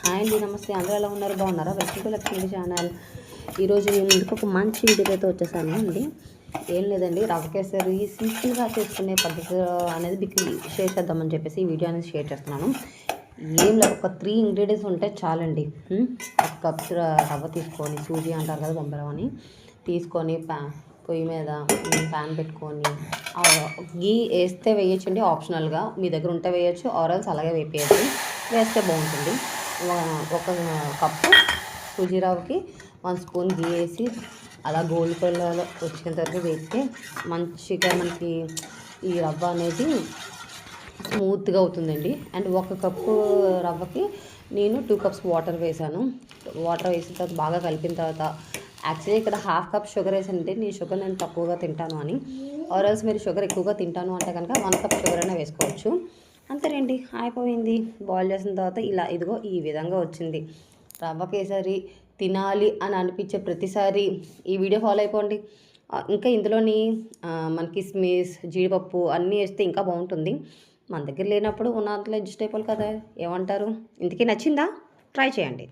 Hi అండి, నమస్తే. అందరూ ఎలా ఉన్నారు? బాగున్నారా? Welcome to Lakshmi channel. ఈరోజు నేను ముందుకు ఒక మంచి వీడియోతో వచ్చేసాను అండి. ఏం లేదండి, రవ్వ కేసరి సింపుల్గా చేసుకునే పద్ధతి అనేది మీకు షేర్ చేద్దామని చెప్పేసి ఈ వీడియో అనేది షేర్ చేస్తున్నాను. ఏం లేదు, ఒక 3 ఇంగ్రీడియంట్స్ ఉంటే చాలండి. ఒక కప్ రవ్వ తీసుకొని, సూజీ అంటారు కదా, బొంబరవ్వ అని తీసుకొని పొయ్యి మీద ప్యాన్ పెట్టుకొని గీ వేస్తే వేయచ్చండి, ఆప్షనల్గా మీ దగ్గర ఉంటే వేయచ్చు, ఆరల్స్ అలాగే వేపేయచ్చు, వేస్తే బాగుంటుంది. ఒక కప్పు సూజీ రవ్వకి 1 స్పూన్ గీ వేసి అలా గోల్డ్ కలర్ వచ్చేంత వరకు వేస్తే మంచిగా మనకి ఈ రవ్వ అనేది స్మూత్గా అవుతుందండి. అండ్ 1 కప్పు రవ్వకి నేను 2 కప్స్ వాటర్ వేసాను. వాటర్ వేసిన తర్వాత బాగా కలిపిన తర్వాత, యాక్చువల్లీ ఇక్కడ 1/2 కప్ షుగర్ వేసానంటే నేను తక్కువగా తింటాను అని, ఆర్ఎల్స్ మీరు షుగర్ ఎక్కువగా తింటాను అంటే కనుక 1 కప్ షుగర్ అయినా వేసుకోవచ్చు. అంతేనండి, అయిపోయింది. బాయిల్ చేసిన తర్వాత ఇలా ఇదిగో ఈ విధంగా వచ్చింది. రవ్వ కేసరి తినాలి అని అనిపించే ప్రతిసారి ఈ వీడియో ఫాలో అయిపోండి. ఇంకా ఇందులోని మనకి కిస్మిస్, జీడిపప్పు అన్నీ వేస్తే ఇంకా బాగుంటుంది. మన దగ్గర లేనప్పుడు ఉన్నంతలో అడ్జస్ట్ అయిపోవాలి కదా, ఏమంటారు? ఇంతకీ నచ్చిందా? ట్రై చేయండి.